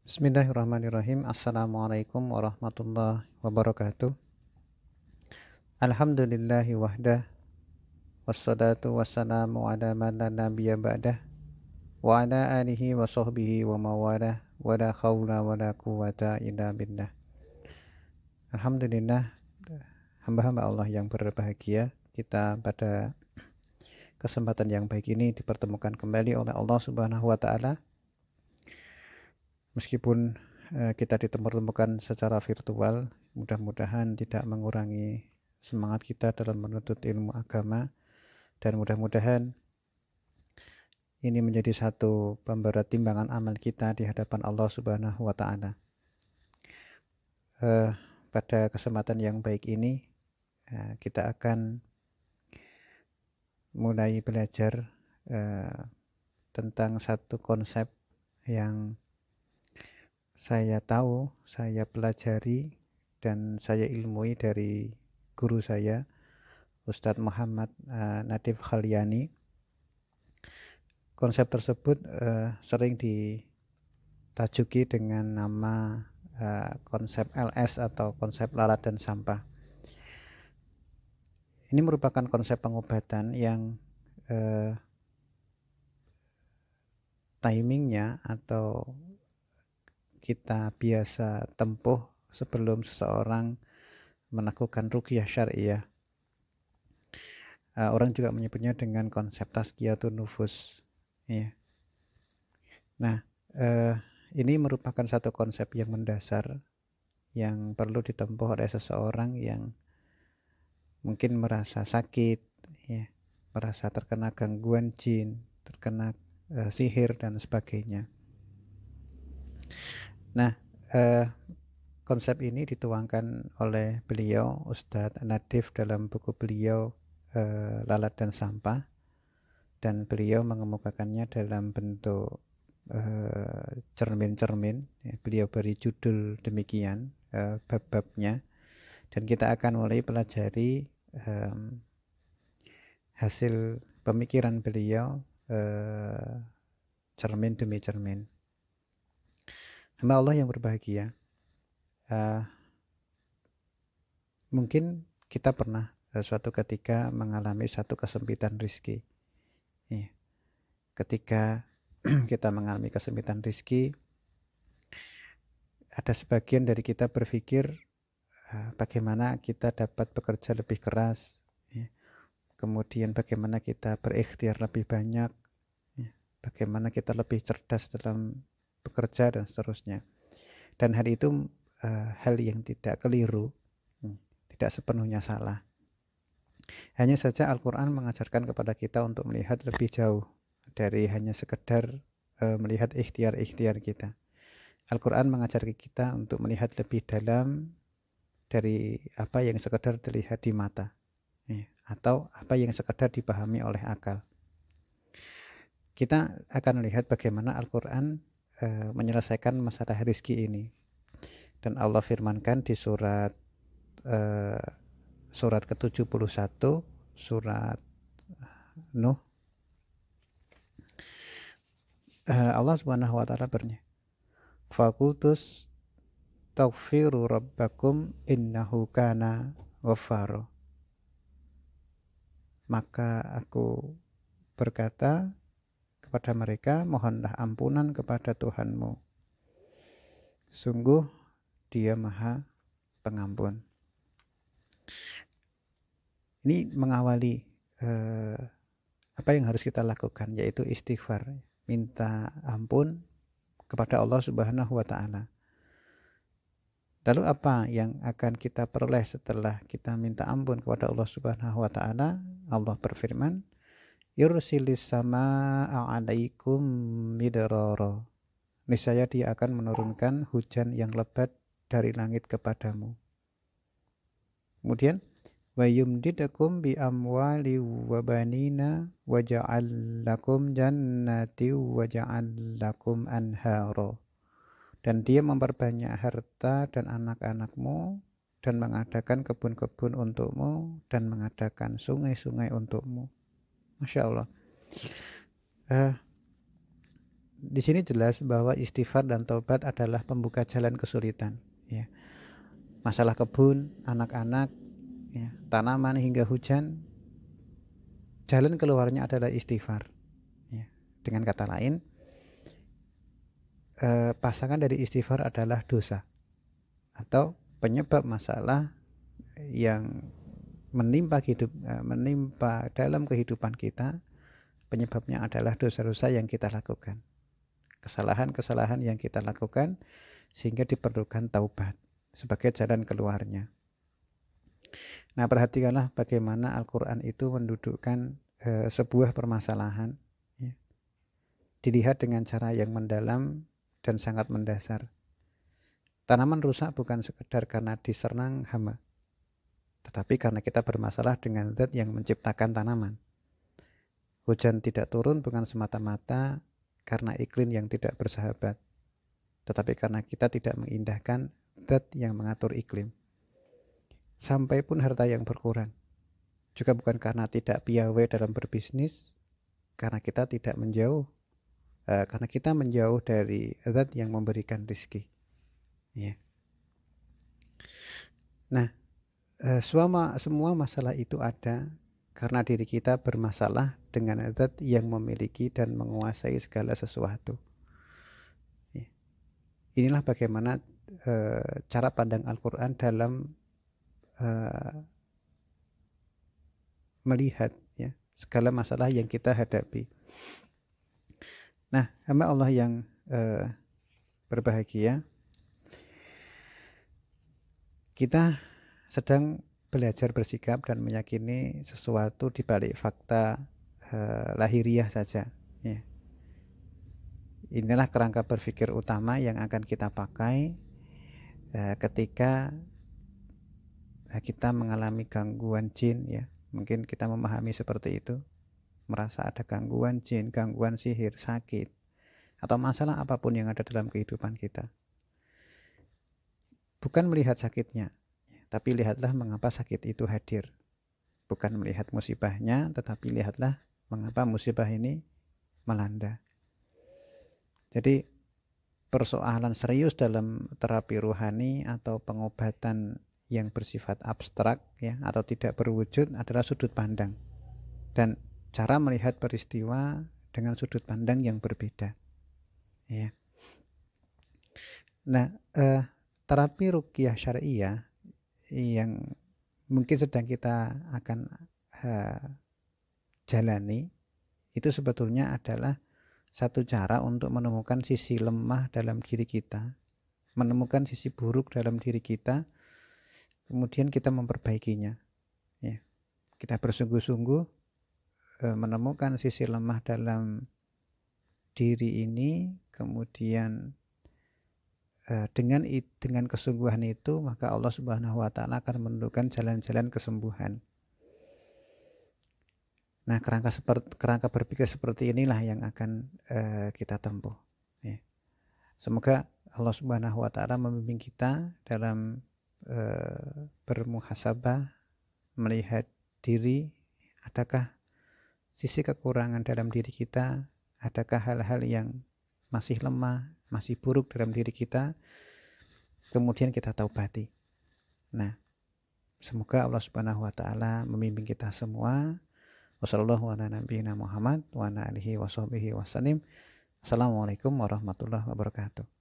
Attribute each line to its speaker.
Speaker 1: Bismillahirrahmanirrahim. Assalamualaikum warahmatullahi wabarakatuh. Alhamdulillahi wahdah, wassalatu wassalamu ala man la nabiyya ba'dah, wa ala alihi wa sahbihi wa mawalah, wa la khawla wa la quwata illa billah. Alhamdulillah, hamba-hamba Allah yang berbahagia, kita pada kesempatan yang baik ini dipertemukan kembali oleh Allah Subhanahu wa taala. Meskipun kita dipertemukan secara virtual, mudah-mudahan tidak mengurangi semangat kita dalam menuntut ilmu agama, dan mudah-mudahan ini menjadi satu pemberat timbangan amal kita di hadapan Allah Subhanahu wa taala. Pada kesempatan yang baik ini kita akan mulai belajar tentang satu konsep yang saya tahu, saya pelajari, dan saya ilmui dari guru saya, Ustadz Muhammad Nadif Khalyani. Konsep tersebut sering ditajuki dengan nama konsep LS atau konsep lalat dan sampah. Ini merupakan konsep pengobatan yang timingnya atau kita biasa tempuh sebelum seseorang melakukan ruqyah syariah. Orang juga menyebutnya dengan konsep tazkiyatun nufus, ya. Nah, ini merupakan satu konsep yang mendasar yang perlu ditempuh oleh seseorang yang mungkin merasa sakit, ya, merasa terkena gangguan jin, terkena sihir dan sebagainya. Nah, konsep ini dituangkan oleh beliau Ustadz Nadif dalam buku beliau Lalat dan Sampah, dan beliau mengemukakannya dalam bentuk cermin-cermin, ya. Beliau beri judul demikian bab-babnya, dan kita akan mulai pelajari hasil pemikiran beliau cermin demi cermin. Hamba Allah yang berbahagia, mungkin kita pernah suatu ketika mengalami satu kesempitan rizki, ya. Ketika kita mengalami kesempitan rizki, ada sebagian dari kita berpikir bagaimana kita dapat bekerja lebih keras, ya. Kemudian bagaimana kita berikhtiar lebih banyak, ya. Bagaimana kita lebih cerdas dalam bekerja dan seterusnya. Dan hal itu hal yang tidak keliru, tidak sepenuhnya salah. Hanya saja Al-Quran mengajarkan kepada kita untuk melihat lebih jauh dari hanya sekedar melihat ikhtiar-ikhtiar kita. Al-Quran mengajarkan kita untuk melihat lebih dalam dari apa yang sekedar terlihat di mata, ya, atau apa yang sekedar dipahami oleh akal. Kita akan melihat bagaimana Al-Quran menyelesaikan masalah rizki ini. Dan Allah firmankan di surat ke-71, surat Nuh, Allah Subhanahu wa taala bernya, "Fakultus taghfiru rabbakum innahu kana ghaffaro." Maka aku berkata kepada mereka, mohonlah ampunan kepada Tuhanmu, sungguh Dia Maha Pengampun. Ini mengawali apa yang harus kita lakukan, yaitu istighfar, minta ampun kepada Allah Subhanahu wa taala. Lalu apa yang akan kita peroleh setelah kita minta ampun kepada Allah Subhanahu wa taala? Allah berfirman, "Yursilis samaa'a 'alaikum midrara." Niscaya Dia akan menurunkan hujan yang lebat dari langit kepadamu. Kemudian, wa yumdidakum bi amwali wa banina wa ja'al lakum jannati wa ja'al lakum anhara. Dan Dia memperbanyak harta dan anak-anakmu, dan mengadakan kebun-kebun untukmu, dan mengadakan sungai-sungai untukmu. Masya Allah. di sini jelas bahwa istighfar dan taubat adalah pembuka jalan kesulitan, ya. Masalah kebun, anak-anak, ya, tanaman hingga hujan, jalan keluarnya adalah istighfar, ya. Dengan kata lain, pasangan dari istighfar adalah dosa atau penyebab masalah yang menimpa dalam kehidupan kita. Penyebabnya adalah dosa-dosa yang kita lakukan, kesalahan-kesalahan yang kita lakukan, sehingga diperlukan taubat sebagai jalan keluarnya. Nah, perhatikanlah bagaimana Al-Quran itu mendudukkan sebuah permasalahan, ya, dilihat dengan cara yang mendalam dan sangat mendasar. Tanaman rusak bukan sekedar karena diserang hama, tetapi karena kita bermasalah dengan zat yang menciptakan tanaman. Hujan tidak turun bukan semata-mata karena iklim yang tidak bersahabat, tetapi karena kita tidak mengindahkan zat yang mengatur iklim. Sampai pun harta yang berkurang juga bukan karena tidak piawai dalam berbisnis, karena kita menjauh dari zat yang memberikan rezeki. Ya. Nah, semua masalah itu ada karena diri kita bermasalah dengan zat yang memiliki dan menguasai segala sesuatu. Ya. Inilah bagaimana cara pandang Al-Quran dalam melihat, ya, segala masalah yang kita hadapi. Nah, hamba Allah yang berbahagia, kita sedang belajar bersikap dan meyakini sesuatu di balik fakta lahiriah saja, ya. Inilah kerangka berpikir utama yang akan kita pakai ketika kita mengalami gangguan jin, ya. Mungkin kita memahami seperti itu, merasa ada gangguan jin, gangguan sihir, sakit, atau masalah apapun yang ada dalam kehidupan kita. Bukan melihat sakitnya, tapi lihatlah mengapa sakit itu hadir. Bukan melihat musibahnya, tetapi lihatlah mengapa musibah ini melanda. Jadi persoalan serius dalam terapi rohani atau pengobatan yang bersifat abstrak, ya, atau tidak berwujud adalah sudut pandang dan cara melihat peristiwa dengan sudut pandang yang berbeda, ya. Nah, terapi ruqyah syariah yang mungkin sedang kita akan jalani itu sebetulnya adalah satu cara untuk menemukan sisi lemah dalam diri kita, menemukan sisi buruk dalam diri kita, kemudian kita memperbaikinya, ya. Kita bersungguh-sungguh menemukan sisi lemah dalam diri ini, kemudian dengan kesungguhan itu, maka Allah Subhanahu wa taala akan menentukan jalan-jalan kesembuhan. Nah, kerangka berpikir seperti inilah yang akan kita tempuh, ya. Semoga Allah Subhanahu wa taala membimbing kita dalam bermuhasabah, melihat diri, adakah sisi kekurangan dalam diri kita, adakah hal-hal yang masih lemah, masih buruk dalam diri kita, kemudian kita taubati. Nah, semoga Allah Subhanahu wa taala membimbing kita semua. Wassallallahu ala nabiyyina Muhammad wa ala alihi wa sahbihi wasallim. Assalamualaikum warahmatullahi wabarakatuh.